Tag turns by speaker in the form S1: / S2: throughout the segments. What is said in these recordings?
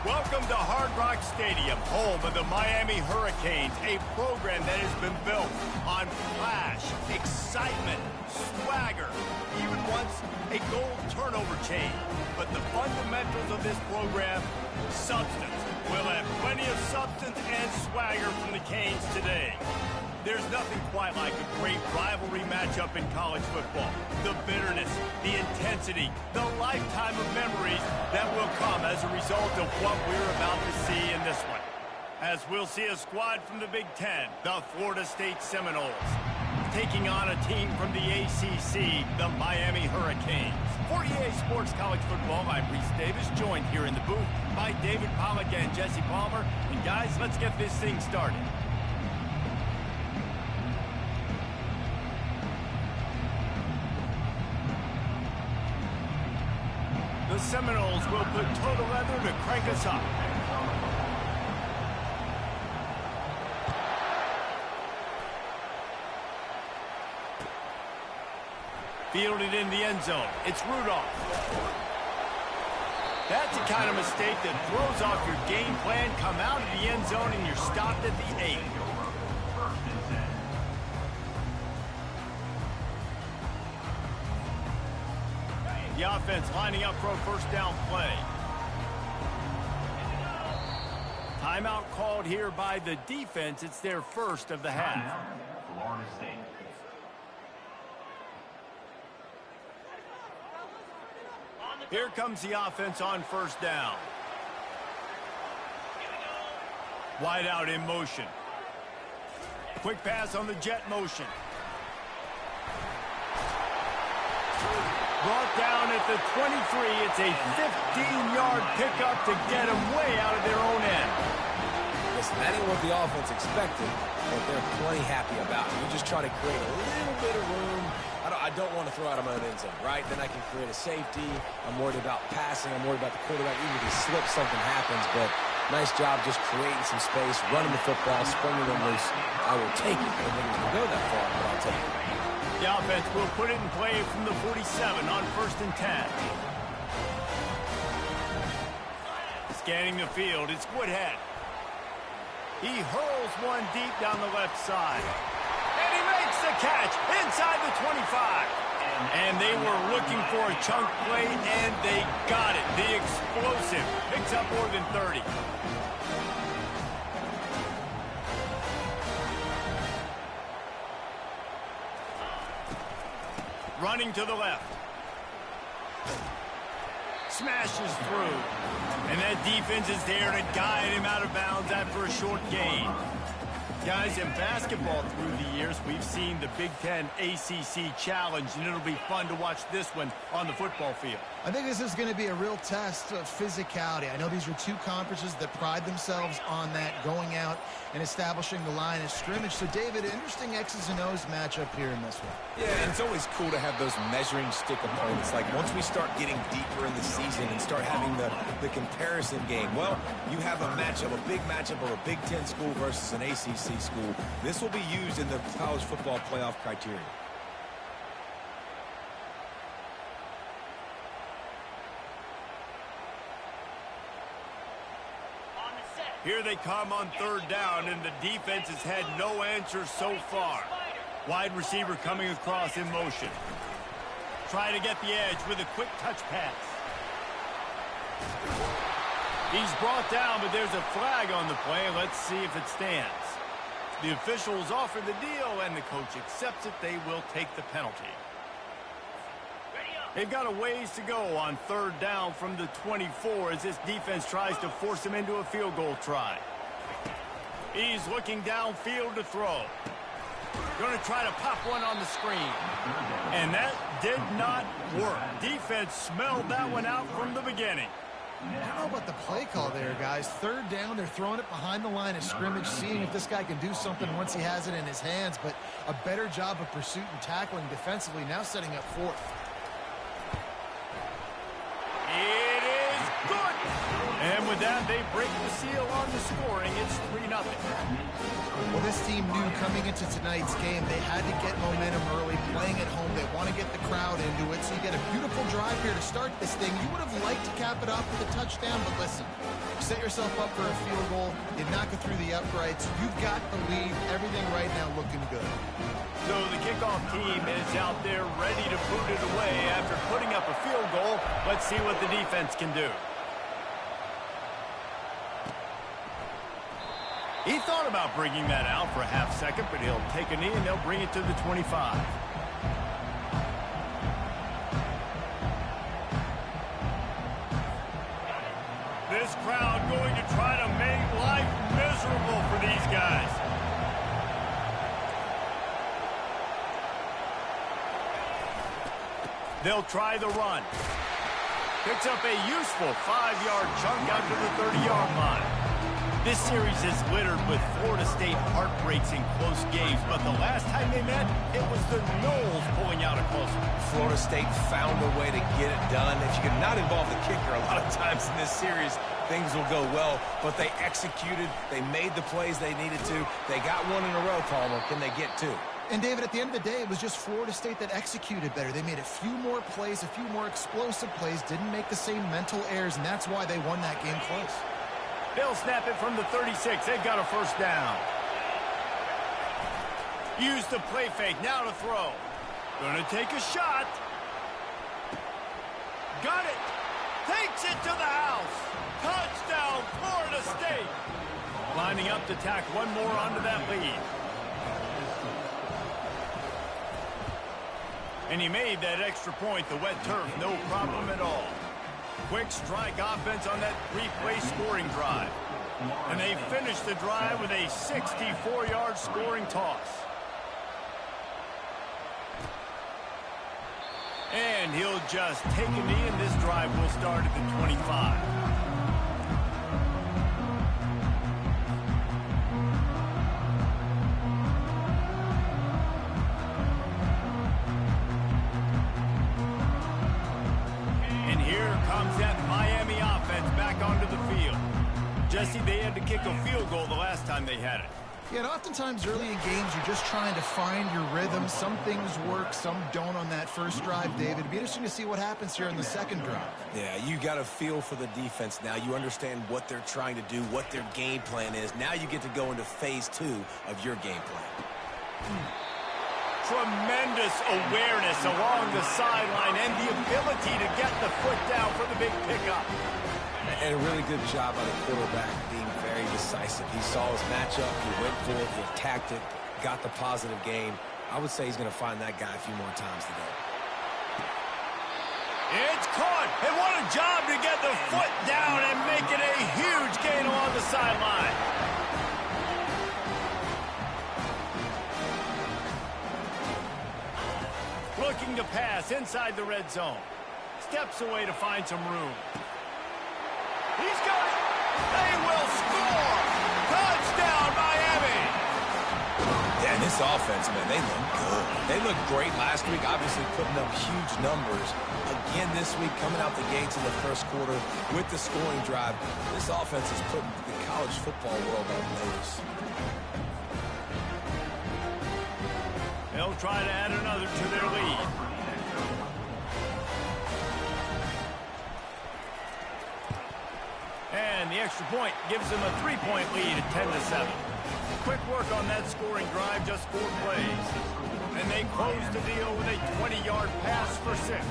S1: Welcome to Hard Rock Stadium, home of the Miami Hurricanes, a program that has been built on flash, excitement, swagger, even once a goal turnover chain. But the fundamentals of this program, substance. We'll have plenty of substance and swagger from the Canes today. There's nothing quite like a great rivalry matchup in college football. The bitterness, the intensity, the lifetime of memories that will come as a result of what we're about to see in this one. As we'll see a squad from the Big Ten, the Florida State Seminoles, taking on a team from the ACC, the Miami Hurricanes. For EA Sports College Football, I'm Reese Davis, joined here in the booth by David Pollack and Jesse Palmer. And guys, let's get this thing started. The Seminoles will put total leather to crank us up. Fielded in the end zone. It's Rudolph. That's the kind of mistake that throws off your game plan. Come out of the end zone and you're stopped at the 8. The offense lining up for a first down play. Timeout called here by the defense. It's their first of the half.
S2: Florida State.
S1: Here comes the offense on first down. Wide out in motion. Quick pass on the jet motion. Brought down at the 23. It's a 15-yard pickup to get them way out of their own end.
S3: Listen, that ain't what the offense expected, but they're plenty happy about it. You just try to create a little bit of room. I don't want to throw out of my own end zone, right? Then I can create a safety. I'm worried about passing. I'm worried about the quarterback. Even if he slips, something happens. But nice job just creating some space, running the football, springing them loose. I will take it. I don't think it's going to go that far, but I'll take it.
S1: The offense will put it in play from the 47 on 1st and 10. Scanning the field, it's Woodhead. He hurls one deep down the left side. And he makes the catch inside the 25. And they were looking for a chunk play, and they got it. The explosive picks up more than 30. Running to the left. Smashes through. And that defense is there to guide him out of bounds after a short gain. Guys, in basketball through the years, we've seen the Big Ten ACC Challenge, and it'll be fun to watch this one on the football field.
S4: I think this is going to be a real test of physicality. I know these are two conferences that pride themselves on that, going out and establishing the line of scrimmage. So, David, interesting X's and O's matchup here in this one.
S5: Yeah, and it's always cool to have those measuring stick opponents. Like, once we start getting deeper in the season and start having the comparison game, well, you have a matchup, a big matchup of a Big Ten school versus an ACC school. This will be used in the college football playoff criteria.
S1: Here they come on 3rd down, and the defense has had no answers so far. Wide receiver coming across in motion. Trying to get the edge with a quick touch pass. He's brought down, but there's a flag on the play. Let's see if it stands. The officials offer the deal, and the coach accepts it. They will take the penalty. They've got a ways to go on 3rd down from the 24 as this defense tries to force him into a field goal try. He's looking downfield to throw. Going to try to pop one on the screen. And that did not work. Defense smelled that one out from the beginning.
S4: I don't know about the play call there, guys. 3rd down, they're throwing it behind the line of scrimmage, seeing if this guy can do something once he has it in his hands. But a better job of pursuit and tackling defensively, now setting up 4th.
S1: It is good. And with that, they break the seal on the scoring. It's 3-0.
S4: Well, this team knew coming into tonight's game they had to get momentum early, playing at home. They want to get the crowd into it, so you get a beautiful drive here to start this thing. You would have liked to cap it off with a touchdown, but listen, you set yourself up for a field goal, you knock it through the uprights, you've got the lead, everything right now looking good.
S1: So the kickoff team is out there ready to boot it away after putting up a field goal. Let's see what the defense can do. He thought about bringing that out for a half second, but he'll take a knee and they'll bring it to the 25. This crowd going to try to make life miserable for these guys. They'll try the run. Picks up a useful 5-yard chunk out to the 30-yard line. This series is littered with Florida State heartbreaks in close games, but the last time they met, it was the Noles pulling out a close one.
S5: Florida State found a way to get it done. If you can not involve the kicker a lot of times in this series, things will go well, but they executed. They made the plays they needed to. They got one in a row, Palmer. Can they get two?
S4: And, David, at the end of the day, it was just Florida State that executed better. They made a few more plays, a few more explosive plays, didn't make the same mental errors, and that's why they won that game close.
S1: They'll snap it from the 36. They've got a first down. Use the play fake. Now to throw. Gonna take a shot. Got it. Takes it to the house. Touchdown, Florida State. Lining up to tack one more onto that lead. And he made that extra point. The wet turf, no problem at all. Quick strike offense on that 3-play scoring drive. And they finish the drive with a 64-yard scoring toss. And he'll just take a knee, and this drive will start at the 25. Jesse, they had to kick a field goal the last time they had it.
S4: Yeah, and oftentimes early in games, you're just trying to find your rhythm. Some things work, some don't on that first drive, David. It'd be interesting to see what happens here in the second drive.
S5: Yeah, you got a feel for the defense now. You understand what they're trying to do, what their game plan is. Now you get to go into phase 2 of your game plan.
S1: Tremendous awareness along the sideline and the ability to get the foot down for the big pickup.
S3: And a really good job by the quarterback being very decisive. He saw his matchup, he went for it, he attacked it, got the positive gain. I would say he's going to find that guy a few more times today.
S1: It's caught, and what a job to get the foot down and make it a huge gain along the sideline. Looking to pass inside the red zone. Steps away to find some room. He's got it. They will score. Touchdown, Miami.
S5: Yeah, and this offense, man, they look good. They looked great last week, obviously putting up huge numbers. Again this week, coming out the gates in the first quarter with the scoring drive. This offense is putting the college football world on notice.
S1: They'll try to add another to their lead. And the extra point gives them a 3-point lead at 10-7. Quick work on that scoring drive, just 4 plays. And they close the deal with a 20-yard pass for 6.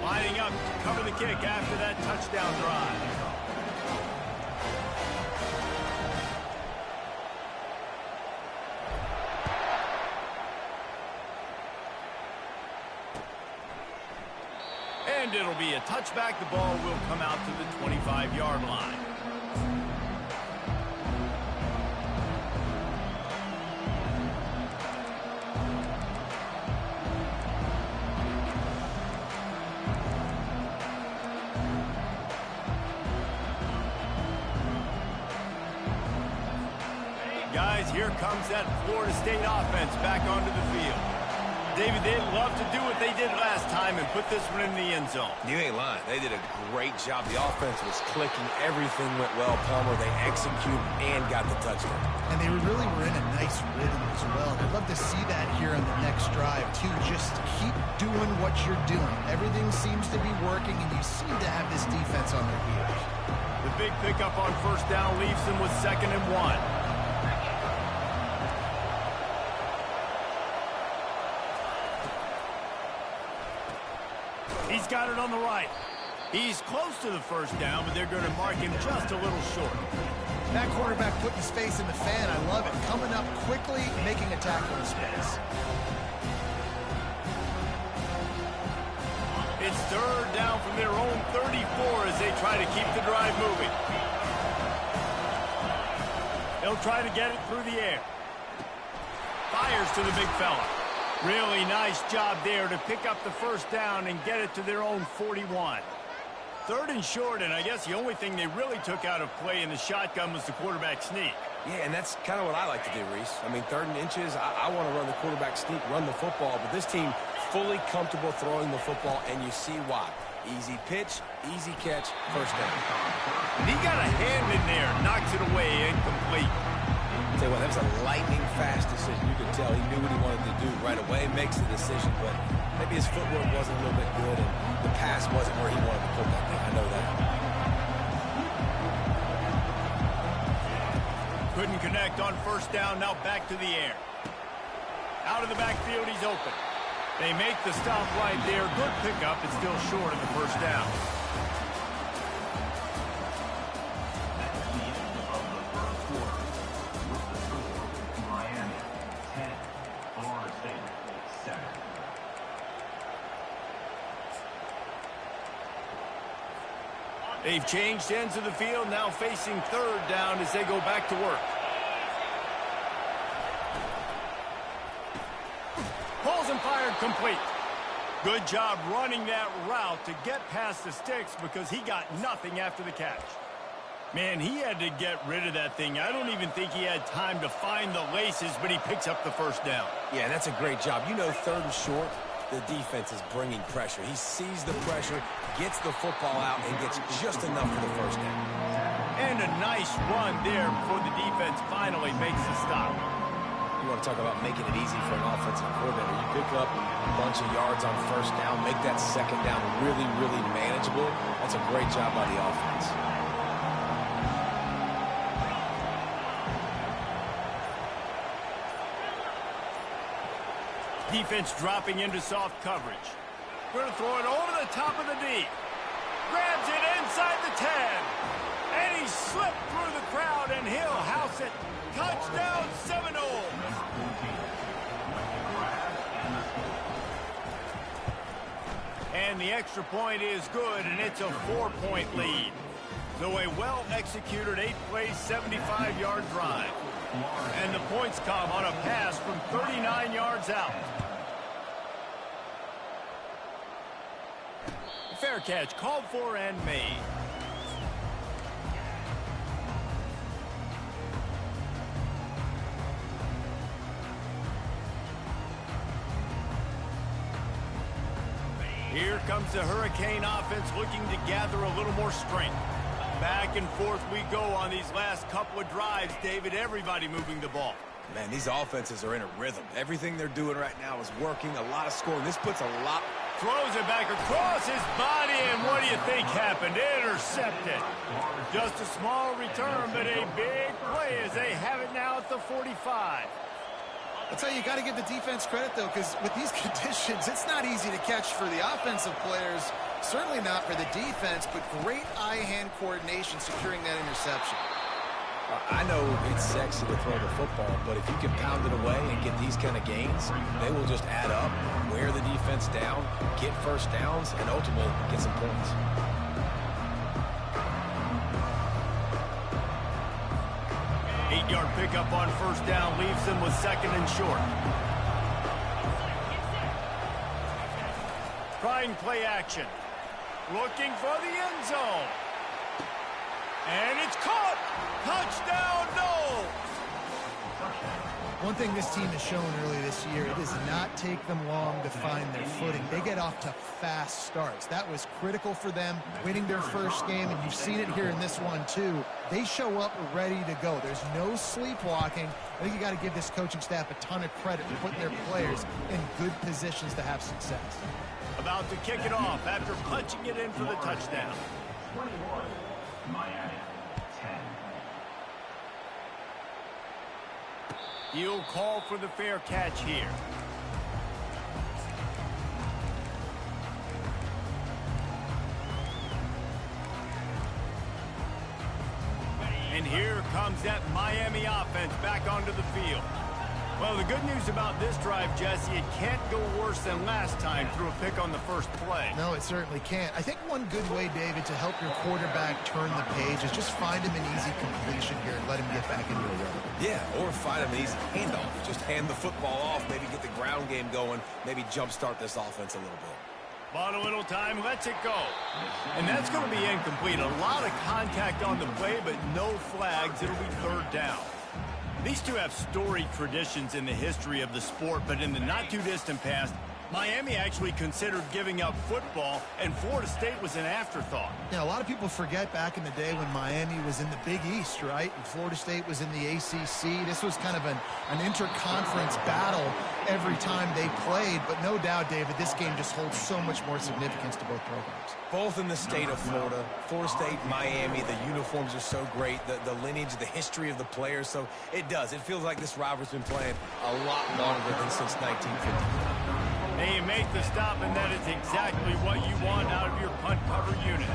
S1: Lining up to cover the kick after that touchdown drive. And it'll be a touchback. The ball will come out to the 25-yard line. Guys, here comes that Florida State offense back onto the field. David, they'd love to do what they did last time and put this one in the end zone.
S5: You ain't lying. They did a great job.
S3: The offense was clicking. Everything went well, Palmer. They executed and got the touchdown.
S4: And they really were in a nice rhythm as well. I'd love to see that here on the next drive, too. Just keep doing what you're doing. Everything seems to be working, and you seem to have this defense on their heels.
S1: The big pickup on first down leaves them with 2nd and 1. He's got it on the right. He's close to the first down, but they're going to mark him just a little short.
S4: That quarterback putting his face in the fan, I love it. Coming up quickly, making a tackle in space.
S1: It's 3rd down from their own 34 as they try to keep the drive moving. They'll try to get it through the air. Fires to the big fella. Really nice job there to pick up the first down and get it to their own 41. 3rd and short, and I guess the only thing they really took out of play in the shotgun was the quarterback sneak.
S3: Yeah, and that's kind of what I like to do, Reese. I mean, 3rd and inches, I want to run the quarterback sneak, run the football, but this team fully comfortable throwing the football, and you see why. Easy pitch, easy catch, first down.
S1: And he got a hand in there, knocks it away, incomplete.
S3: Tell you what, that was a lightning-fast decision. You could tell he knew what he wanted to do right away, makes the decision, but maybe his footwork wasn't a little bit good, and the pass wasn't where he wanted to put that thing. I know that.
S1: Couldn't connect on first down, now back to the air. Out of the backfield, he's open. They make the stop right there. Good pickup, it's still short of the first down. They've changed ends of the field, now facing 3rd down as they go back to work. Pulls and fired complete. Good job running that route to get past the sticks because he got nothing after the catch. Man, he had to get rid of that thing. I don't even think he had time to find the laces, but he picks up the first down.
S3: Yeah, that's a great job. You know, 3rd and short, the defense is bringing pressure. He sees the pressure, gets the football out, and gets just enough for the first down.
S1: And a nice run there before the defense finally makes the stop.
S3: You want to talk about making it easy for an offensive coordinator. You pick up a bunch of yards on first down, make that 2nd down really, really manageable. That's a great job by the offense.
S1: Defense dropping into soft coverage. Going to throw it over the top of the D. Grabs it inside the 10. And he slipped through the crowd, and he'll house it. Touchdown, Seminoles. And the extra point is good, and it's a 4-point lead. So a well-executed 8-play, 75-yard drive. And the points come on a pass from 39 yards out. Fair catch, called for and made. Here comes the Hurricane offense looking to gather a little more strength. Back and forth we go on these last couple of drives, David. Everybody moving the ball.
S5: Man, these offenses are in a rhythm. Everything they're doing right now is working. A lot of scoring. This puts a lot.
S1: Throws it back across his body, and what do you think happened? Intercepted. Just a small return, but a big play as they have it now at the 45.
S4: I'll tell you, you got to give the defense credit, though, because with these conditions, it's not easy to catch for the offensive players. Certainly not for the defense, but great eye-hand coordination securing that interception.
S3: I know it's sexy to throw the football, but if you can pound it away and get these kind of gains, they will just add up, wear the defense down, get first downs, and ultimately get some points.
S1: Eight-yard pickup on first down leaves them with 2nd and short. Trying play action. Looking for the end zone. And it's caught. Touchdown, no.
S4: One thing this team has shown early this year, it does not take them long to find their footing. They get off to fast starts. That was critical for them, winning their first game, and you've seen it here in this one too. They show up ready to go. There's no sleepwalking. I think you got to give this coaching staff a ton of credit for putting their players in good positions to have success.
S1: About to kick it off after punching it in for the touchdown.
S2: 21, Miami, 10.
S1: He'll call for the fair catch here. And here comes that Miami offense back onto the field. Well, the good news about this drive, Jesse, it can't go worse than last time through a pick on the first play.
S4: No, it certainly can't. I think one good way, David, to help your quarterback turn the page is just find him an easy completion here and let him get back into a rhythm.
S5: Yeah, or find him an easy handoff. Just hand the football off, maybe get the ground game going, maybe jumpstart this offense a little bit.
S1: Bought a little time, lets it go. And that's going to be incomplete. A lot of contact on the play, but no flags. It'll be third down. These two have storied traditions in the history of the sport, but in the not-too-distant past, Miami actually considered giving up football, and Florida State was an afterthought.
S4: Yeah, a lot of people forget back in the day when Miami was in the Big East, right? And Florida State was in the ACC. This was kind of an interconference battle every time they played. But no doubt, David, this game just holds so much more significance to both programs.
S5: Both in the state of Florida, Florida State, Miami, the uniforms are so great, the lineage, the history of the players. So it does. It feels like this rivalry's been playing a lot longer than since 1950.
S1: They make the stop, and that is exactly what you want out of your punt cover unit.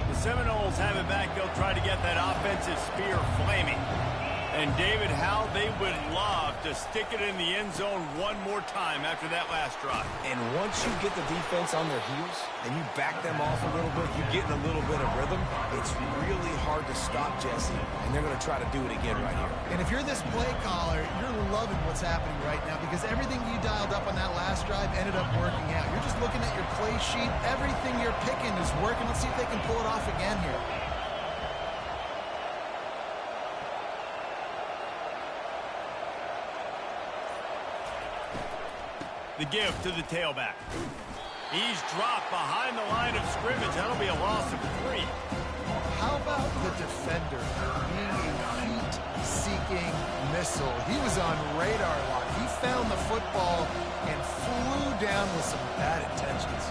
S1: The Seminoles have it back. They'll try to get that offensive spear flaming. And, David, how they would love to stick it in the end zone one more time after that last drive.
S5: And once you get the defense on their heels and you back them off a little bit, you get in a little bit of rhythm, it's really hard to stop, Jesse, and they're going to try to do it again right here.
S4: And if you're this play caller, you're loving what's happening right now because everything you dialed up on that last drive ended up working out. You're just looking at your play sheet. Everything you're picking is working. Let's see if they can pull it off again here.
S1: The give to the tailback. He's dropped behind the line of scrimmage. That'll be a loss of 3.
S4: How about the defender being a heat-seeking missile? He was on radar lock. He found the football and flew down with some bad intentions.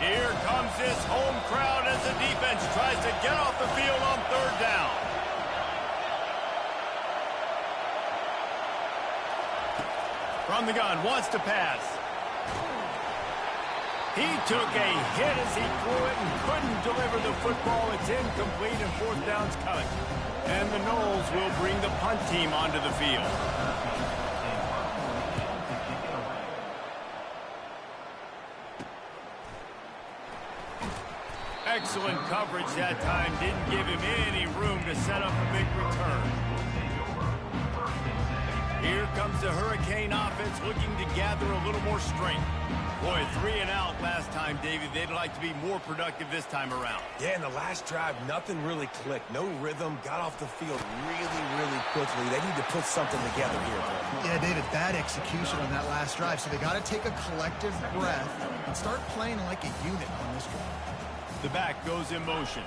S1: Here comes this home crowd as the defense tries to get off the field on third down. From the gun, wants to pass. He took a hit as he threw it and couldn't deliver the football. It's incomplete and fourth down's coming. And the Noles will bring the punt team onto the field. Excellent coverage that time. Didn't give him any room to set up a big return. Here comes the Hurricane offense looking to gather a little more strength. Boy, 3 and out last time, David. They'd like to be more productive this time around.
S5: Yeah, in the last drive, nothing really clicked. No rhythm. Got off the field really quickly. They need to put something together here, bro.
S4: Yeah, David, bad execution on that last drive. So they got to take a collective breath and start playing like a unit on this drive.
S1: The back goes in motion.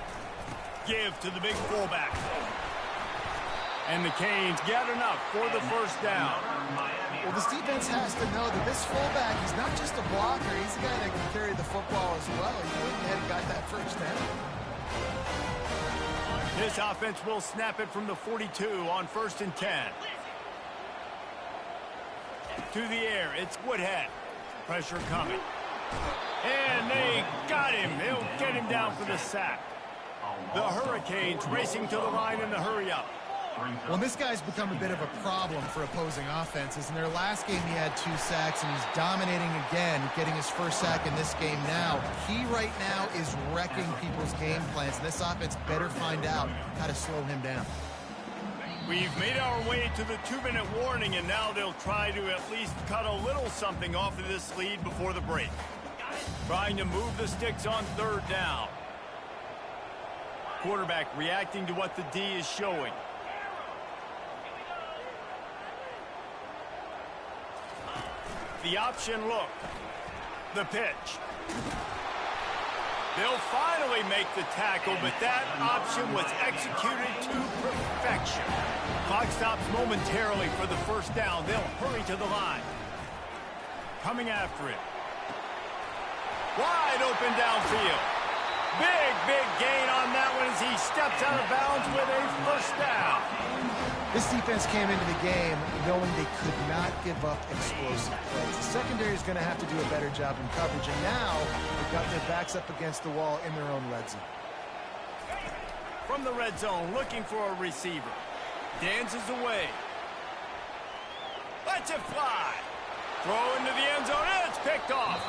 S1: Give to the big fullback. And the Canes get enough for the first down.
S4: Well, this defense has to know that this fullback, he's not just a blocker. He's a guy that can carry the football as well. He went ahead and got that first down.
S1: This offense will snap it from the 42 on 1st and 10. To the air, it's Woodhead. Pressure coming. And they got him. They'll get him down for the sack. The Hurricanes racing to the line in the hurry-up.
S4: Well, this guy's become a bit of a problem for opposing offenses. In their last game, he had 2 sacks, and he's dominating again, getting his first sack in this game now. He right now is wrecking people's game plans, and this offense better find out how to slow him down.
S1: We've made our way to the 2-minute warning, and now they'll try to at least cut a little something off of this lead before the break. Trying to move the sticks on third down. Quarterback reacting to what the D is showing. The option look. The pitch. They'll finally make the tackle, but that option was executed to perfection. Clock stops momentarily for the first down. They'll hurry to the line. Coming after it. Wide open downfield. Big gain on that one as he steps out of bounds with a first down.
S4: This defense came into the game knowing they could not give up explosive plays. The secondary is going to have to do a better job in coverage, and now they've got their backs up against the wall in their own red zone.
S1: From the red zone, looking for a receiver. Dances away. Lets it fly. Throw into the end zone, and it's picked off.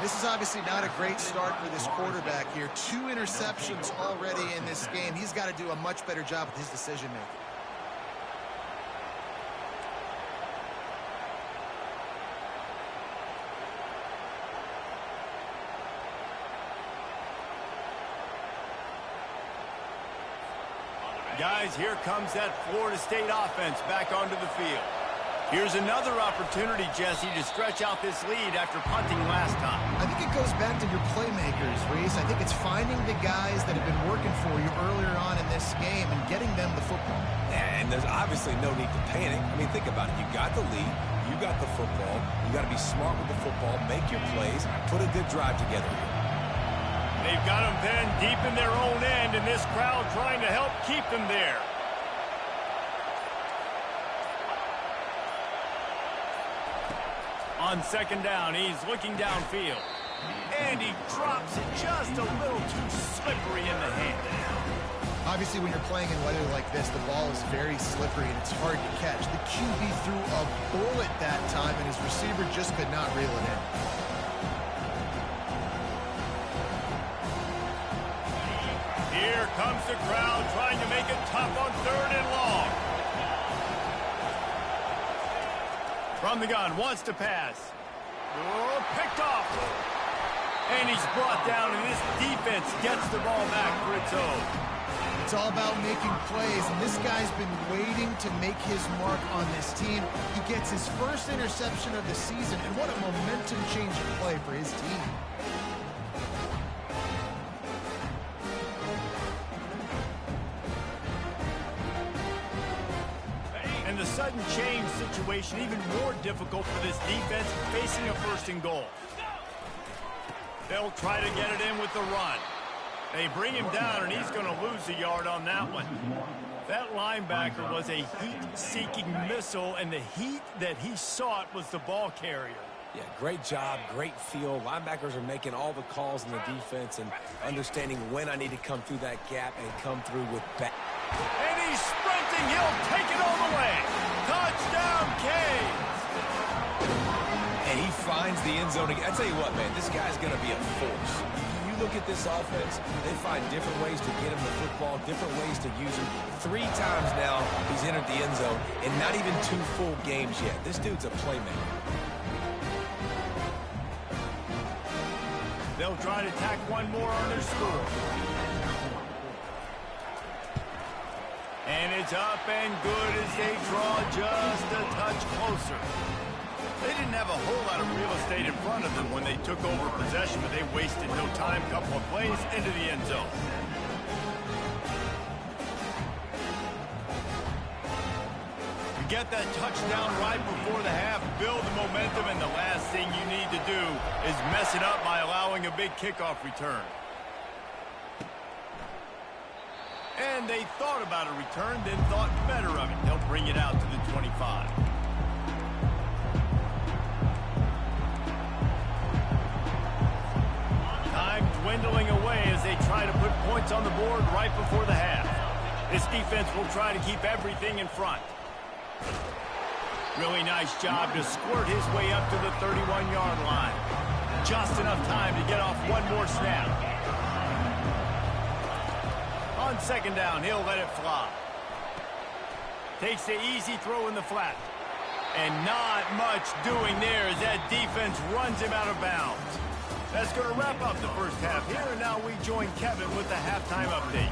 S4: This is obviously not a great start for this quarterback here. 2 interceptions already in this game. He's got to do a much better job with his decision-making.
S1: Guys, here comes that Florida State offense back onto the field. Here's another opportunity, Jesse, to stretch out this lead after punting last time.
S4: I think it goes back to your playmakers, Reese. I think it's finding the guys that have been working for you earlier on in this game and getting them the football.
S5: And there's obviously no need to panic. I mean, think about it. You got the lead. You got the football. You got to be smart with the football. Make your plays. Put a good drive together here.
S1: They've got them pinned deep in their own end, and this crowd trying to help keep them there. On second down, he's looking downfield. And he drops it just a little too slippery in the hand.
S4: Obviously, when you're playing in weather like this, the ball is very slippery and it's hard to catch. The QB threw a bullet that time, and his receiver just could not reel it in.
S1: Here comes the crowd trying to make it tough on 3rd and long. From the gun, wants to pass. Oh, picked off. And he's brought down, and this defense gets the ball back for its own.
S4: It's all about making plays, and this guy's been waiting to make his mark on this team. He gets his first interception of the season, and what a momentum-changing play for his team.
S1: And the sudden change situation even more difficult for this defense facing a 1st and goal. They'll try to get it in with the run. They bring him down, and he's going to lose a yard on that one. That linebacker was a heat-seeking missile, and the heat that he sought was the ball carrier.
S3: Yeah, great job, great feel. Linebackers are making all the calls in the defense and understanding when I need to come through that gap and come through with back.
S1: And he's sprinting. He'll take it all the way. Touchdown, Canes.
S5: And he finds the end zone again. I tell you what, man, this guy's going to be a force. You look at this offense, they find different ways to get him the football, different ways to use him. 3 times now he's entered the end zone, and not even 2 full games yet. This dude's a playmaker.
S1: They'll try to tack one more on their score. And it's up and good as they draw just a touch closer. They didn't have a whole lot of real estate in front of them when they took over possession, but they wasted no time. Couple of plays into the end zone. You get that touchdown right before the half, build the momentum, and the last thing you need to do is mess it up by allowing a big kickoff return. And they thought about a return, then thought better of it. They'll bring it out to the 25. Time dwindling away as they try to put points on the board right before the half. This defense will try to keep everything in front. Really nice job to squirt his way up to the 31-yard line. Just enough time to get off one more snap. On second down, he'll let it fly. Takes the easy throw in the flat. And not much doing there as that defense runs him out of bounds. That's going to wrap up the first half here, and now we join Kevin with the halftime update.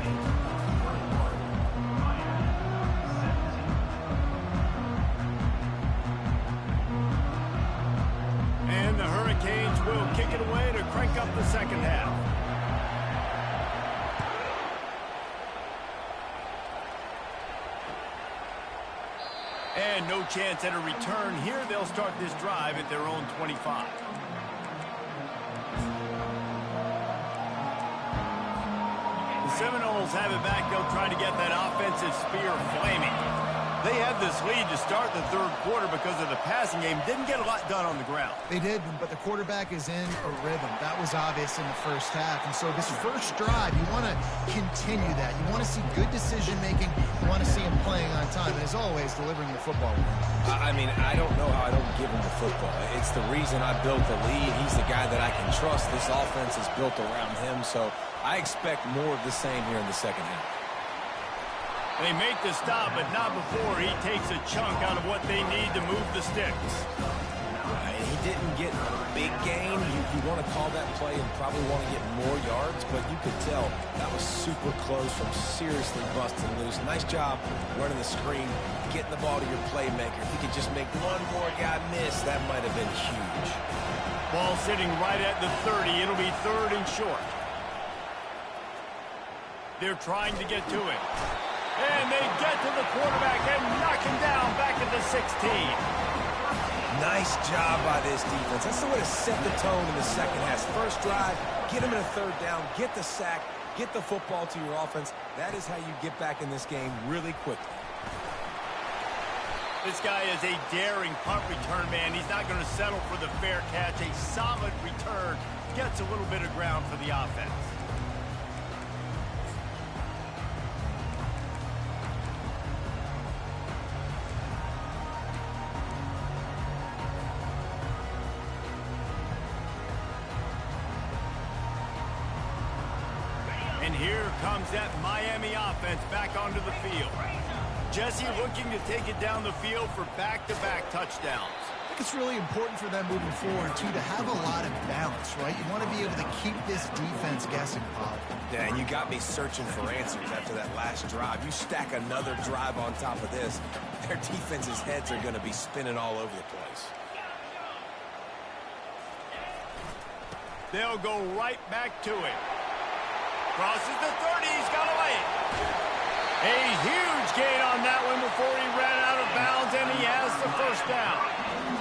S1: And the Hurricanes will kick it away to crank up the second half. And no chance at a return here. They'll start this drive at their own 25. The Seminoles have it back. They'll try to get that offensive spear flaming. They had this lead to start the third quarter because of the passing game. Didn't get a lot done on the ground.
S4: They did, but the quarterback is in a rhythm. That was obvious in the first half. And so this first drive, you want to continue that. You want to see good decision-making. You want to see him playing on time. And as always, delivering the football.
S3: I mean, I don't know how I don't give him the football. It's the reason I built the lead. He's the guy that I can trust. This offense is built around him. So I expect more of the same here in the second half.
S1: They make the stop, but not before he takes a chunk out of what they need to move the sticks.
S3: He didn't get a big gain. You want to call that play and probably want to get more yards, but you could tell that was super close from seriously busting loose. Nice job running the screen, getting the ball to your playmaker. If he could just make one more guy miss, that might have been huge.
S1: Ball sitting right at the 30. It'll be third and short. They're trying to get to it. And they get to the quarterback and knock him down back at the 16.
S3: Nice job by this defense. That's the way to set the tone in the second half. First drive, get him in a third down, get the sack, get the football to your offense. That is how you get back in this game really quickly.
S1: This guy is a daring punt return man. He's not going to settle for the fair catch. A solid return gets a little bit of ground for the offense. And here comes that Miami offense back onto the field. Jesse looking to take it down the field for back-to-back touchdowns.
S4: I think it's really important for them moving forward, too, to have a lot of balance, right? You want to be able to keep this defense guessing, Paul.
S3: Yeah, and you got me searching for answers after that last drive. You stack another drive on top of this, their defense's heads are going to be spinning all over the place.
S1: They'll go right back to it. Crosses the 30. He's got to lay it. A huge gain on that one before he ran out of bounds, and he has the first down.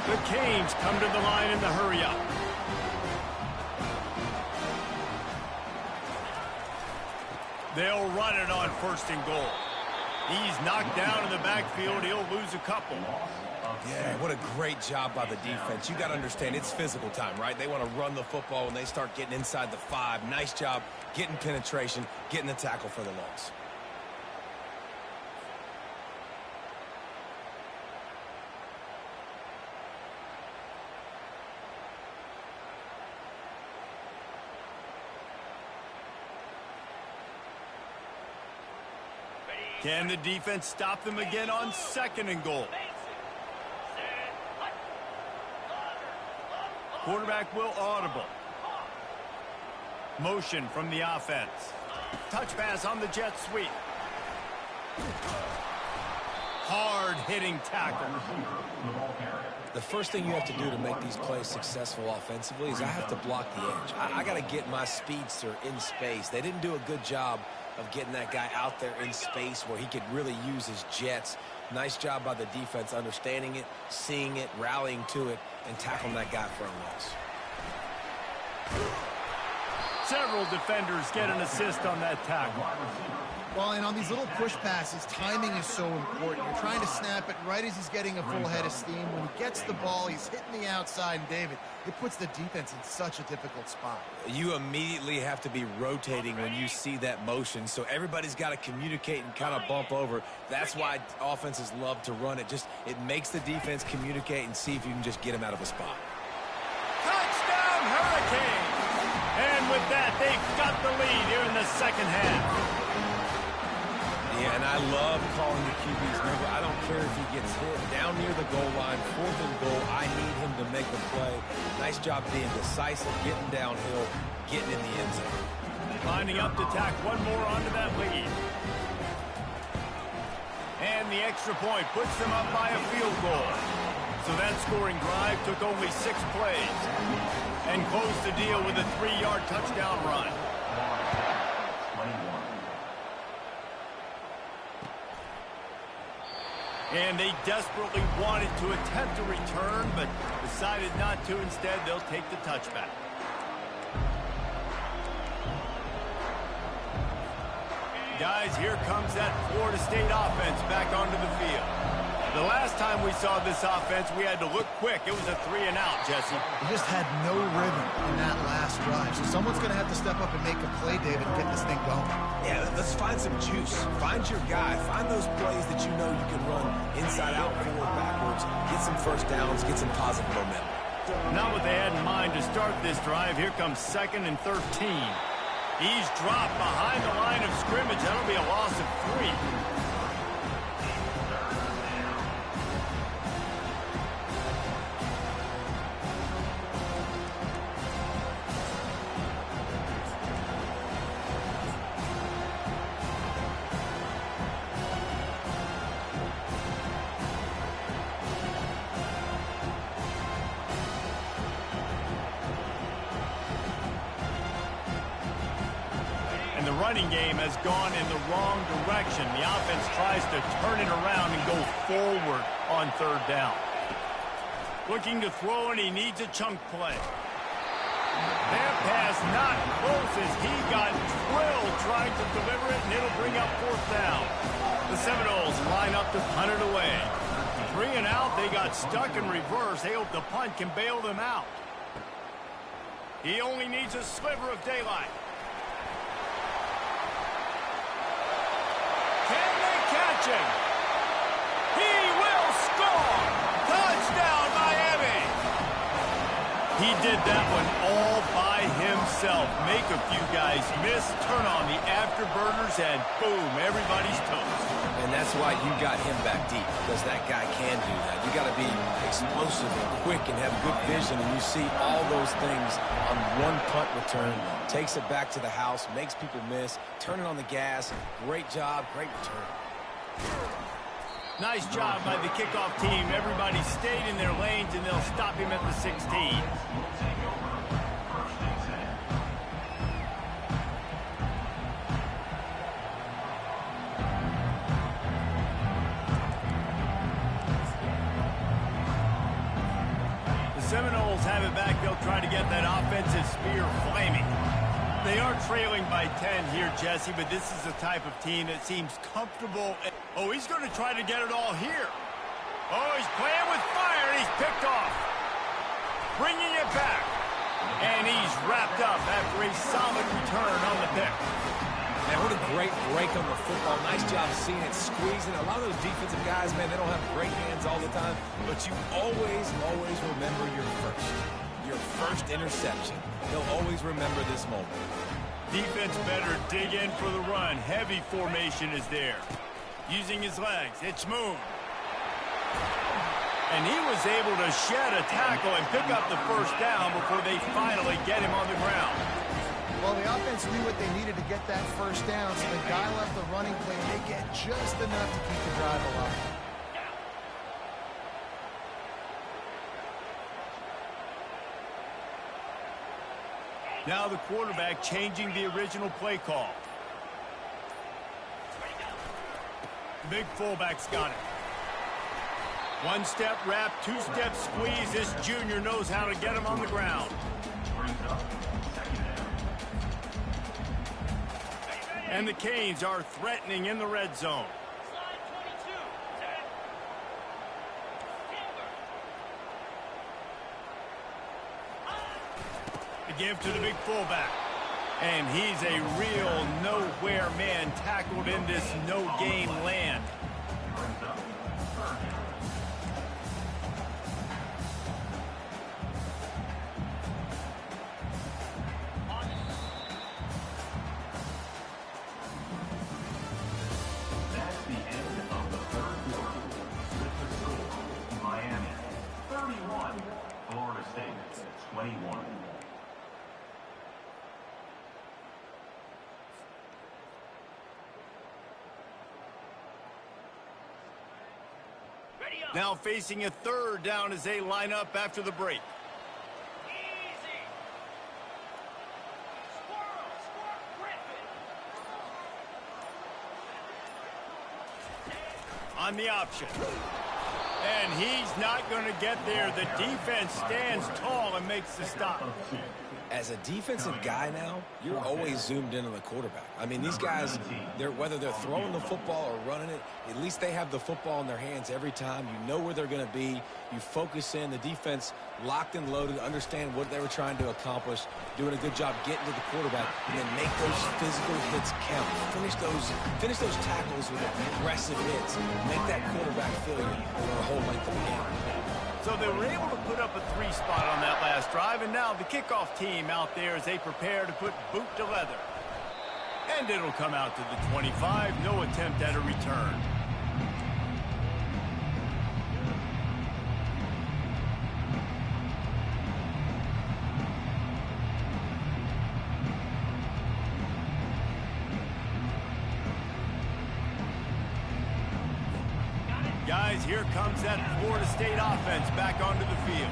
S1: The Canes come to the line in the hurry-up. They'll run it on first and goal. He's knocked down in the backfield. He'll lose a couple.
S3: Yeah, what a great job by the defense. You got to understand, it's physical time, right? They want to run the football when they start getting inside the 5. Nice job getting penetration, getting the tackle for the loss.
S1: Can the defense stop them again on second and goal? Quarterback will audible. Motion from the offense. Touch pass on the jet sweep. Hard-hitting tackle.
S3: The first thing you have to do to make these plays successful offensively is I have to block the edge. I got to get my speedster in space. They didn't do a good job of getting that guy out there in space where he could really use his jets. Nice job by the defense understanding it, seeing it, rallying to it, and tackling that guy for a loss.
S1: Several defenders get an assist on that tackle.
S4: Well, and on these little push passes, timing is so important. You're trying to snap it right as he's getting a full head of steam. When he gets the ball, he's hitting the outside, and David, it puts the defense in such a difficult spot.
S3: You immediately have to be rotating when you see that motion, so everybody's got to communicate and kind of bump over. That's why offenses love to run it. It makes the defense communicate and see if you can just get him out of a spot.
S1: Touchdown, Hurricanes! And with that, they've got the lead here in the second half.
S3: Yeah, and I love calling the QB's number. I don't care if he gets hit down near the goal line, 4th and goal. I need him to make a play. Nice job being decisive, getting downhill, getting in the end zone.
S1: Lining up to tack one more onto that lead. And the extra point puts them up by a field goal. So that scoring drive took only 6 plays and closed the deal with a 3-yard touchdown run. And they desperately wanted to attempt a return, but decided not to. Instead, they'll take the touchback. Guys, here comes that Florida State offense back onto the field. The last time we saw this offense, we had to look quick. It was a 3-and-out, Jesse.
S4: They just had no rhythm in that last drive. So someone's going to have to step up and make a play, David, and get this thing going.
S3: Yeah, let's find some juice. Find your guy. Find those plays that you know you can run inside out, forward, backwards. Get some first downs. Get some positive momentum.
S1: Not what they had in mind to start this drive. Here comes 2nd and 13. He's dropped behind the line of scrimmage. That'll be a loss of 3. The running game has gone in the wrong direction. The offense tries to turn it around and go forward on 3rd down. Looking to throw, and he needs a chunk play. That pass not close as he got drilled trying to deliver it, and it'll bring up 4th down. The Seminoles line up to punt it away. 3-and-out, they got stuck in reverse. They hope the punt can bail them out. He only needs a sliver of daylight. He will score! Touchdown, Miami! He did that one all by himself. Make a few guys miss, turn on the afterburners, and boom, everybody's toast.
S3: And that's why you got him back deep, because that guy can do that. You got to be explosive and quick and have good vision, and you see all those things on one punt return. Takes it back to the house, makes people miss, turning on the gas. Great job, great return.
S1: Nice job by the kickoff team. Everybody stayed in their lanes, and they'll stop him at the 16. The Seminoles have it back. They'll try to get that offensive spear flaming. They are trailing by 10 here, Jesse, but this is the type of team that seems comfortable. Oh, he's going to try to get it all here. Oh, he's playing with fire, and he's picked off. Bringing it back. And he's wrapped up after a solid return on the pick.
S3: Man, what a great break on the football. Nice job seeing it, squeezing. A lot of those defensive guys, man, they don't have great hands all the time, but you always remember your first interception. They'll always remember this moment.
S1: Defense better dig in for the run. Heavy formation is there. Using his legs, it's Moon. And he was able to shed a tackle and pick up the first down before they finally get him on the ground.
S4: Well, the offense knew what they needed to get that first down, so they dial up the running play, and they get just enough to keep the drive alive.
S1: Now the quarterback changing the original play call. Big fullback's got it. One-step wrap, two-step squeeze. This junior knows how to get him on the ground. And the Canes are threatening in the red zone. The give to the big fullback. And he's a real nowhere man tackled in this no-game land.
S2: 21.
S1: Now facing a third down as they line up after the break. On the option. And he's not going to get there. The defense stands tall and makes the stop.
S3: As a defensive guy now, you're always zoomed in on the quarterback. I mean, these guys, whether they're throwing the football or running it, at least they have the football in their hands every time. You know where they're going to be. You focus in. The defense locked and loaded, understand what they were trying to accomplish, doing a good job getting to the quarterback, and then make those physical hits count. Finish those tackles with aggressive hits. Make that quarterback feel you over the whole length of the game.
S1: So they were able to put up a 3 spot on that last drive, and now the kickoff team out there as they prepare to put boot to leather. And it'll come out to the 25, no attempt at a return. Guys, here comes that Florida State offense back onto the field.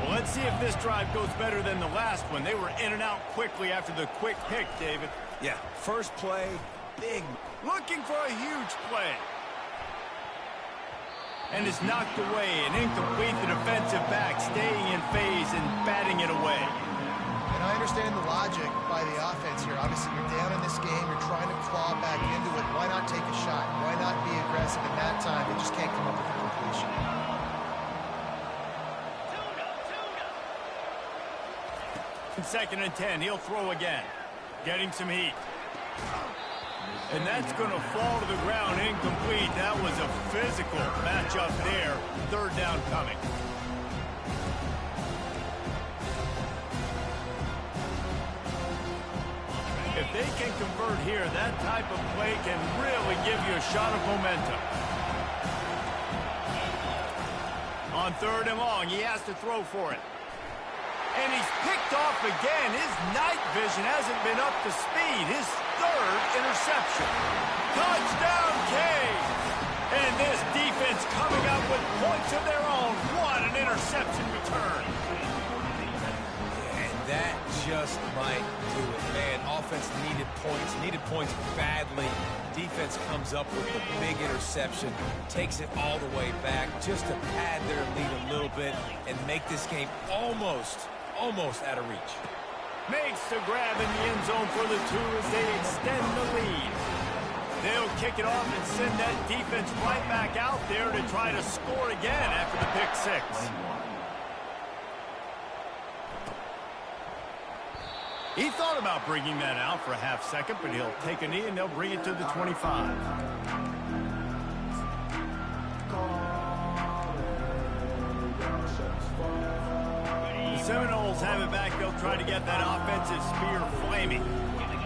S1: Well, let's see if this drive goes better than the last one. They were in and out quickly after the quick pick, David.
S3: Yeah, first play, big.
S1: Looking for a huge play. And it's knocked away and incomplete. The defensive back staying in phase and batting it away.
S4: And I understand the logic by the offense here. Obviously, you're down in this game. You're trying to claw back into it. Why not take a shot? Why not be aggressive in that time? They just can't come up with a completion.
S1: Second and 10. He'll throw again. Getting some heat. And that's going to fall to the ground incomplete. That was a physical matchup there. Third down coming. If they can convert here, that type of play can really give you a shot of momentum. On third and long, he has to throw for it. And he's picked off again. His night vision hasn't been up to speed. His third interception. Touchdown, Canes! And this defense coming up with points of their own. What an interception return.
S3: And that just might do it, man. Offense needed points badly. Defense comes up with the big interception, takes it all the way back just to pad their lead a little bit and make this game almost out of reach.
S1: Makes the grab in the end zone for the 2 as they extend the lead. They'll kick it off and send that defense right back out there to try to score again after the pick 6. He thought about bringing that out for a half second, but he'll take a knee and they'll bring it to the 25. The Seminoles have it back. They'll try to get that offensive spear flaming.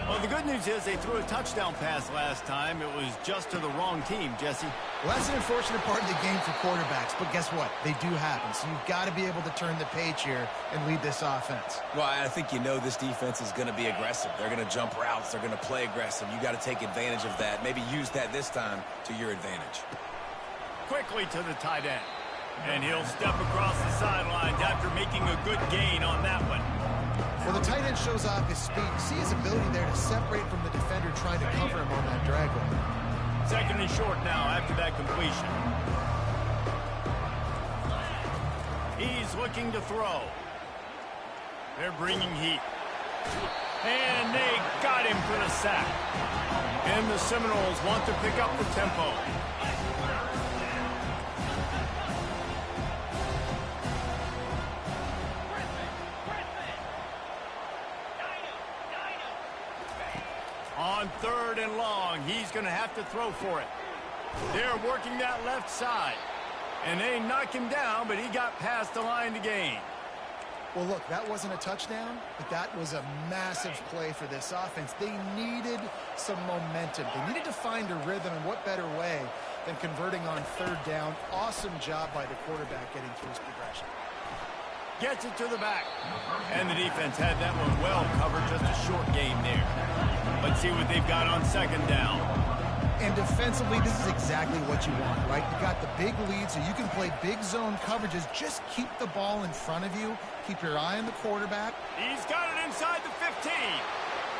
S1: Well, the good news is they threw a touchdown pass last time. It was just to the wrong team, Jesse.
S4: Well, that's an unfortunate part of the game for quarterbacks, but guess what? They do happen, so you've got to be able to turn the page here and lead this offense.
S3: Well, I think you know this defense is going to be aggressive. They're going to jump routes. They're going to play aggressive. You got to take advantage of that. Maybe use that this time to your advantage.
S1: Quickly to the tight end. And he'll step across the sidelines after making a good gain on that one.
S4: Well, the tight end shows off his speed. You see his ability there to separate from the defender trying to cover him on that drag route.
S1: Second and short now after that completion. He's looking to throw. They're bringing heat. And they got him for the sack. And the Seminoles want to pick up the tempo. On third and long, he's going to have to throw for it. They're working that left side. And they knock him down, but he got past the line to gain.
S4: Well, look, that wasn't a touchdown, but that was a massive play for this offense. They needed some momentum. They needed to find a rhythm, and what better way than converting on third down. Awesome job by the quarterback getting through his progression.
S1: Gets it to the back. And the defense had that one well covered, just a short game there. Let's see what they've got on second down.
S4: And defensively, this is exactly what you want, right? You got the big lead, so you can play big zone coverages. Just keep the ball in front of you. Keep your eye on the quarterback.
S1: He's got it inside the 15.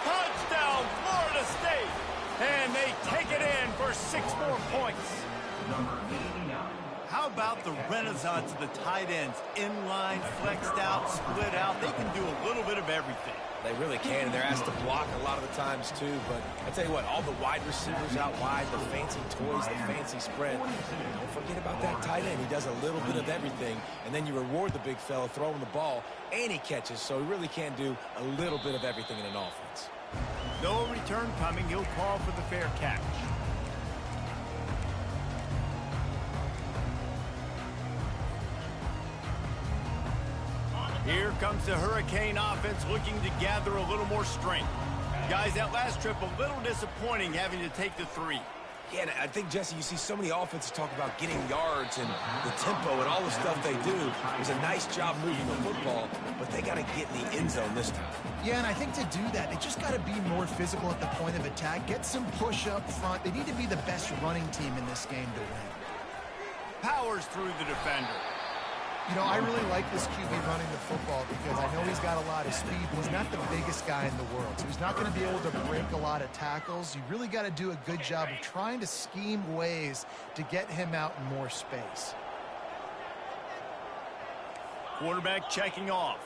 S1: Touchdown, Florida State. And they take it in for 6 more points.
S2: Number 89.
S1: How about the renaissance of the tight ends? Inline, flexed out, split out. They can do a little bit of everything.
S3: They really can, and they're asked to block a lot of the times, too. But I tell you what, all the wide receivers out wide, the fancy toys, the fancy spread, don't forget about that tight end. He does a little bit of everything, and then you reward the big fella throwing the ball, and he catches, so he really can do a little bit of everything in an offense.
S1: No return coming. He'll call for the fair catch. Here comes the Hurricane offense looking to gather a little more strength. Guys, that last trip a little disappointing having to take the 3.
S3: Yeah, and I think, Jesse, you see so many offenses talk about getting yards and the tempo and all the stuff they do. It was a nice job moving the football, but they got to get in the end zone this time.
S4: Yeah, and I think to do that, they just got to be more physical at the point of attack. Get some push up front. They need to be the best running team in this game to win.
S1: Powers through the defender.
S4: You know, I really like this QB running the football because I know he's got a lot of speed, but he's not the biggest guy in the world. So he's not going to be able to break a lot of tackles. You really got to do a good job of trying to scheme ways to get him out in more space.
S1: Quarterback checking off.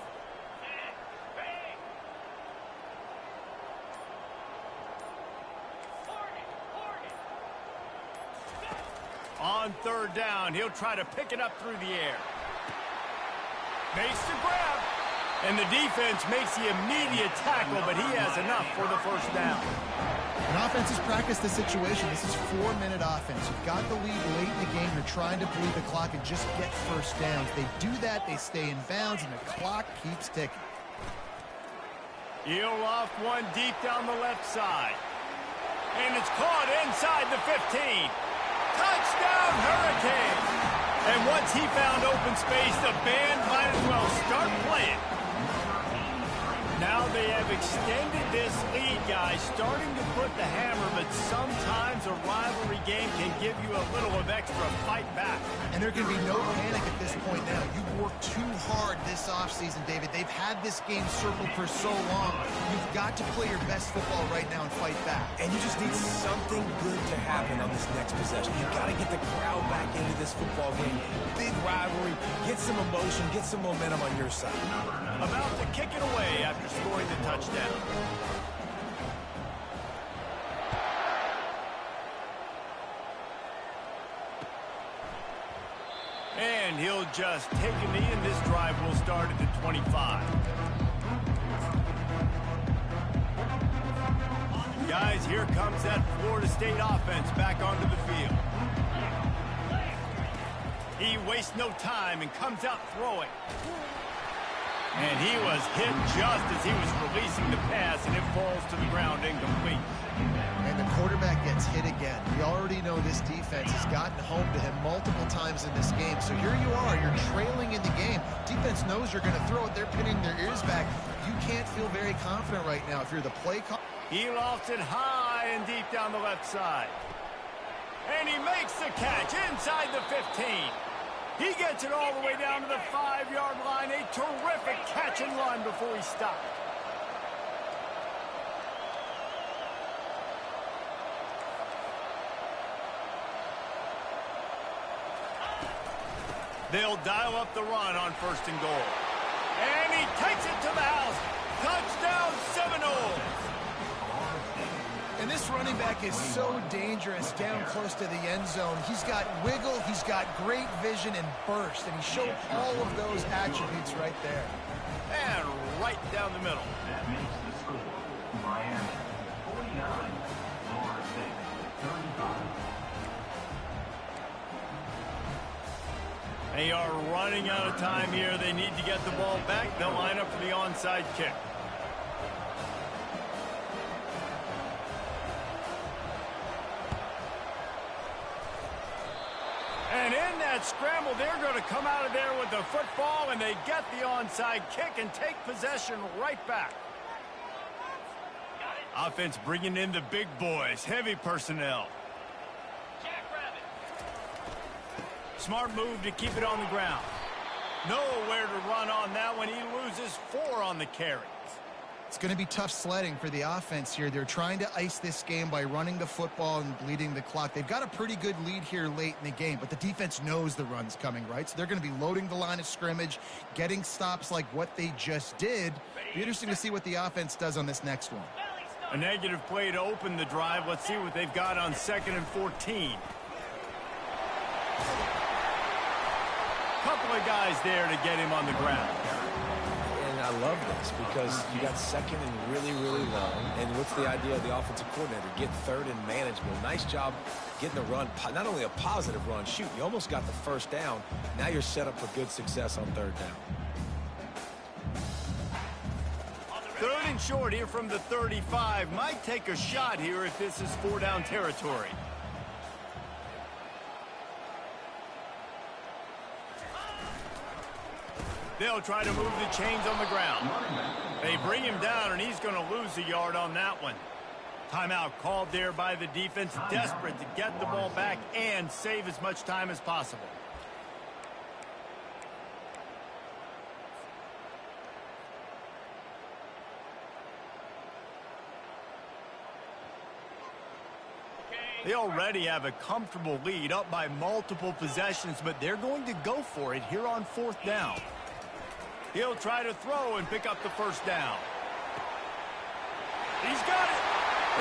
S1: On third down, he'll try to pick it up through the air. Makes the grab. And the defense makes the immediate tackle, but he has enough for the first down.
S4: An offense has practiced the situation. This is 4-minute offense. You've got the lead late in the game. You're trying to bleed the clock and just get first downs. They do that, they stay in bounds, and the clock keeps ticking.
S1: He'll loft one deep down the left side. And it's caught inside the 15. Touchdown, Hurricane! And once he found open space, the band might as well start playing. Now they have extended this lead, guys, starting to put the hammer, but sometimes a rivalry game can give you a little of extra fight back.
S4: And there can be no panic at this point now. You've worked too hard this offseason, David. They've had this game circled for so long. You've got to play your best football right now and fight back.
S3: And you just need something good to happen on this next possession. You've got to get the crowd back into this football game. Big rivalry. Get some emotion. Get some momentum on your side.
S1: About to kick it away after scoring the touchdown. And he'll just take a knee, and this drive will start at the 25. Guys, here comes that Florida State offense back onto the field. He wastes no time and comes out throwing. And he was hit just as he was releasing the pass, and it falls to the ground incomplete.
S4: And the quarterback gets hit again. We already know this defense has gotten home to him multiple times in this game. So here you are, you're trailing in the game. Defense knows you're going to throw it. They're pinning their ears back. You can't feel very confident right now if you're the play call.
S1: He lofts it high and deep down the left side. And he makes the catch inside the 15. He gets it all the way down to the 5-yard line. A terrific catch and run before he stopped. They'll dial up the run on 1st and goal. And he takes it to the house. Touchdown, Seminoles.
S4: And this running back is so dangerous down close to the end zone. He's got wiggle, he's got great vision and burst, and he showed all of those attributes right there.
S1: And right down the middle.
S2: That makes the score Miami 49, Florida State 35.
S1: They are running out of time here. They need to get the ball back. They'll line up for the onside kick. And in that that scramble, they're going to come out of there with the football, and they get the onside kick and take possession right back. Offense bringing in the big boys, heavy personnel. Smart move to keep it on the ground. Nowhere to run on that one. He loses 4 on the carry.
S4: It's going to be tough sledding for the offense here. They're trying to ice this game by running the football and bleeding the clock. They've got a pretty good lead here late in the game, but the defense knows the run's coming, right? So they're going to be loading the line of scrimmage, getting stops like what they just did. Be interesting to see what the offense does on this next one.
S1: A negative play to open the drive. Let's see what they've got on 2nd and 14. Couple of guys there to get him on the ground.
S3: And I love this because you got 2nd and really, really long. And what's the idea of the offensive coordinator? Get 3rd and manageable. Nice job getting the run. Not only a positive run, shoot, you almost got the 1st down. Now you're set up for good success on 3rd down.
S1: 3rd and short here from the 35. Might take a shot here if this is 4-down territory. They'll try to move the chains on the ground. They bring him down, and he's going to lose a yard on that one. Timeout called there by the defense, desperate to get the ball back and save as much time as possible. They already have a comfortable lead, up by multiple possessions, but they're going to go for it here on 4th down. He'll try to throw and pick up the 1st down. He's got it.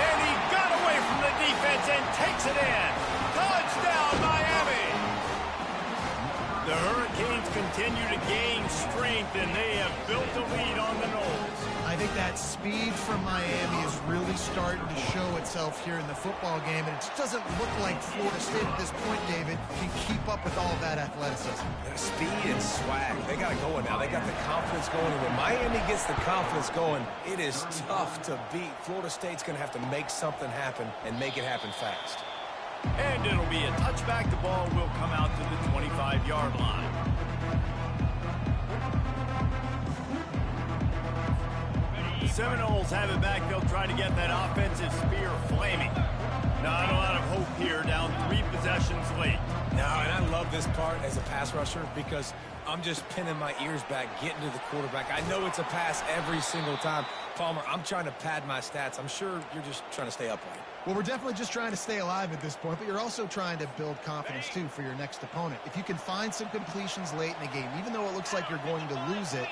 S1: And he got away from the defense and takes it in. Touchdown, Miami. The Hurricanes continue to gain strength, and they have built a lead on the Noles.
S4: I think that speed from Miami is really starting to show itself here in the football game, and it just doesn't look like Florida State at this point, David, can keep up with all of that athleticism.
S3: Speed and swag. They got it going now. They got the confidence going. And when Miami gets the confidence going, it is tough to beat. Florida State's going to have to make something happen and make it happen fast.
S1: And it'll be a touchback. The ball will come out to the 25-yard line. The Seminoles have it back. They'll try to get that offensive spear flaming. Not a lot of hope here, down 3 possessions late.
S3: No, and I love this part as a pass rusher because I'm just pinning my ears back, getting to the quarterback. I know it's a pass every single time. Palmer, I'm trying to pad my stats. I'm sure you're just trying to stay upright.
S4: Well, we're definitely just trying to stay alive at this point, but you're also trying to build confidence, too, for your next opponent. If you can find some completions late in the game, even though it looks like you're going to lose it,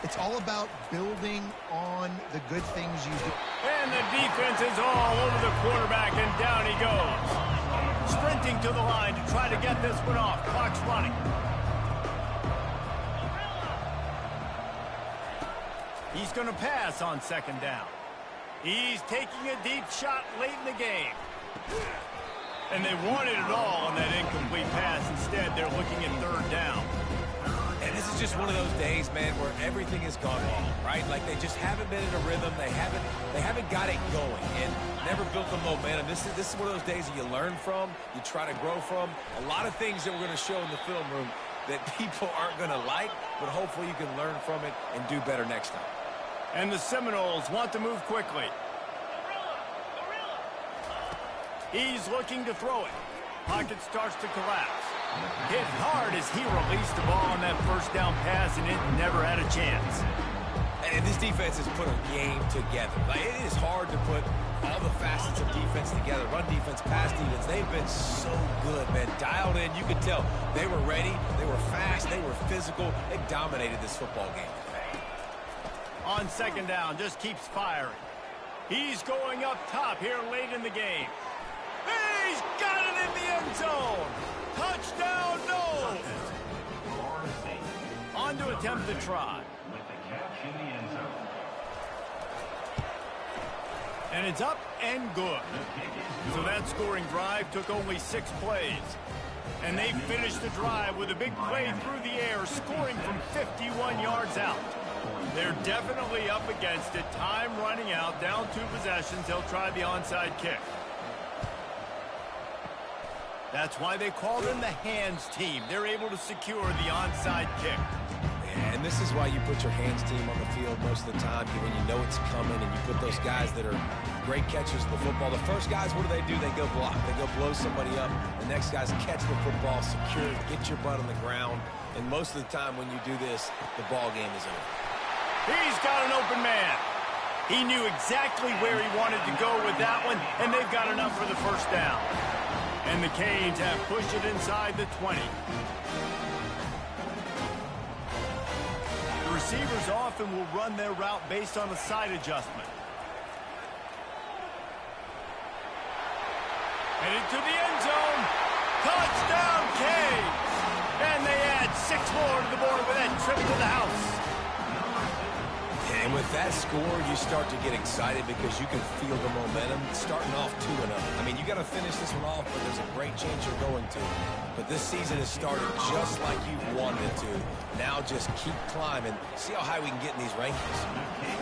S4: it's all about building on the good things you do.
S1: And the defense is all over the quarterback, and down he goes. Sprinting to the line to try to get this one off. Clock's running. He's going to pass on 2nd down. He's taking a deep shot late in the game. And they wanted it all on that incomplete pass. Instead, they're looking at 3rd down.
S3: And this is just one of those days, man, where everything has gone wrong, right? Like they just haven't been in a rhythm. They haven't got it going and never built the momentum. This is one of those days that you learn from, you try to grow from. A lot of things that we're going to show in the film room that people aren't going to like, but hopefully you can learn from it and do better next time.
S1: And the Seminoles want to move quickly. He's looking to throw it. Pocket starts to collapse. Hit hard as he released the ball on that 1st down pass, and it never had a chance.
S3: And this defense has put a game together. Like, it is hard to put all the facets of defense together. Run defense, pass defense. They've been so good, man. Dialed in. You could tell they were ready. They were fast. They were physical. They dominated this football game.
S1: On 2nd down, just keeps firing. He's going up top here late in the game. He's got it in the end zone. Touchdown, no. On to attempt the try.
S2: With the catch in the end zone.
S1: And it's up and good. So that scoring drive took only 6 plays. And they finished the drive with a big play through the air, scoring from 51 yards out. They're definitely up against it. Time running out, down 2 possessions. They'll try the onside kick. That's why they call them the hands team. They're able to secure the onside kick.
S3: And this is why you put your hands team on the field most of the time when you know it's coming, and you put those guys that are great catchers of the football. The first guys, what do? They go block. They go blow somebody up. The next guys catch the football, secure it, get your butt on the ground. And most of the time when you do this, the ball game is over.
S1: He's got an open man. He knew exactly where he wanted to go with that one, and they've got enough for the first down. And the Canes have pushed it inside the 20. The receivers often will run their route based on a side adjustment. And into the end zone. Touchdown, Canes! And they add 6 more to the board with that trip to the house.
S3: And with that score, you start to get excited because you can feel the momentum starting off 2-0. I mean, you got to finish this one off, but there's a great chance you're going to. But this season has started just like you wanted it to. Now just keep climbing. See how high we can get in these rankings.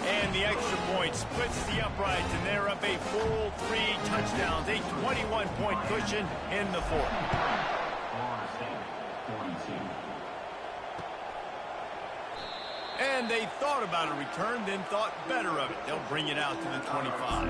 S1: And the extra point splits the uprights, and they're up a full 3 touchdowns, a 21-point cushion in the fourth. And they thought about a return, then thought better of it. They'll bring it out to the 25.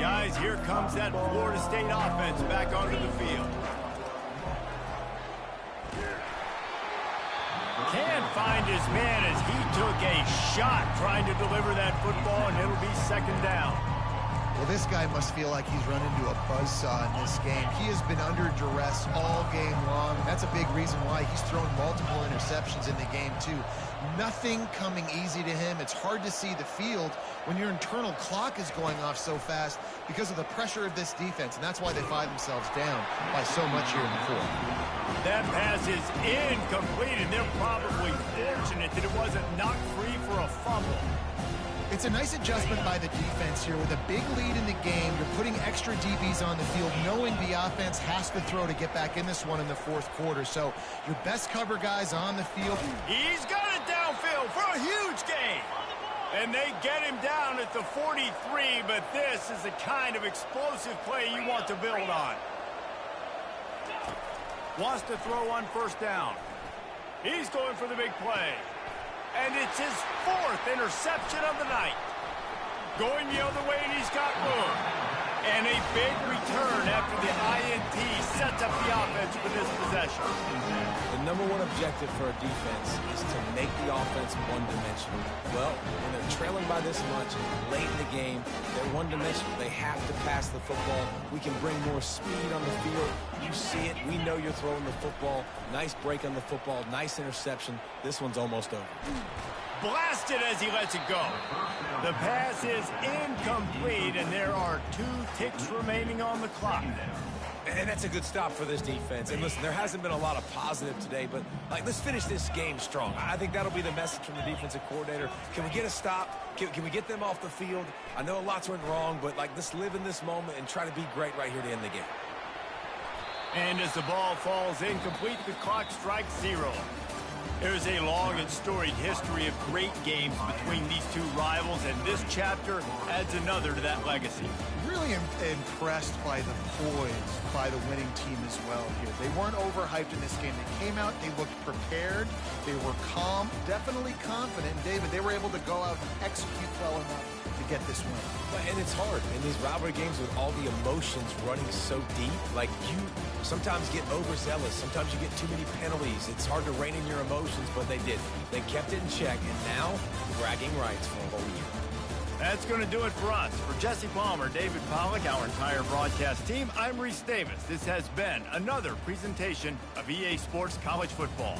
S1: Guys, here comes that Florida State offense back onto the field. Can't find his man as he took a shot trying to deliver that football, and it'll be second down.
S4: Well, this guy must feel like he's run into a buzzsaw in this game. He has been under duress all game long, and that's a big reason why he's thrown multiple interceptions in the game, too. Nothing coming easy to him. It's hard to see the field when your internal clock is going off so fast because of the pressure of this defense, and that's why they find themselves down by so much here in the fourth.
S1: That pass is incomplete, and they're probably fortunate that it wasn't knocked free for a fumble.
S4: It's a nice adjustment by the defense here. With a big lead in the game, you're putting extra DBs on the field, knowing the offense has to throw to get back in this one in the fourth quarter. So your best cover guys on the field.
S1: He's got it downfield for a huge gain. And they get him down at the 43, but this is the kind of explosive play you want to build on. Wants to throw on first down. He's going for the big play. And it's his 4th interception of the night. Going the other way, and he's got room. And a big return after the INT sets up the offense for this possession.
S3: The number one objective for a defense is to make the offense one-dimensional. Well, when they're trailing by this much late in the game, they're one-dimensional. They have to pass the football. We can bring more speed on the field. You see it. We know you're throwing the football. Nice break on the football. Nice interception. This one's almost over.
S1: Blasted as he lets it go. The pass is incomplete, and there are 2 ticks remaining on the clock.
S3: And that's a good stop for this defense. And listen, there hasn't been a lot of positive today, but let's finish this game strong. I think that'll be the message from the defensive coordinator. Can we get a stop? Can we get them off the field? I know lots went wrong, but let's live in this moment and try to be great right here to end the game.
S1: And as the ball falls incomplete, the clock strikes 0. There's a long and storied history of great games between these two rivals, and this chapter adds another to that legacy.
S4: Really impressed by the poise by the winning team as well here. They weren't overhyped in this game. They came out, they looked prepared, they were calm, definitely confident. And David, they were able to go out and execute well enough to get this win.
S3: And it's hard in these rivalry games with all the emotions running so deep. You sometimes get overzealous. Sometimes you get too many penalties. It's hard to rein in your emotions, but they did. They kept it in check, and now bragging rights for a whole year.
S1: That's going to do it for us. For Jesse Palmer, David Pollack, our entire broadcast team, I'm Reese Davis. This has been another presentation of EA Sports College Football.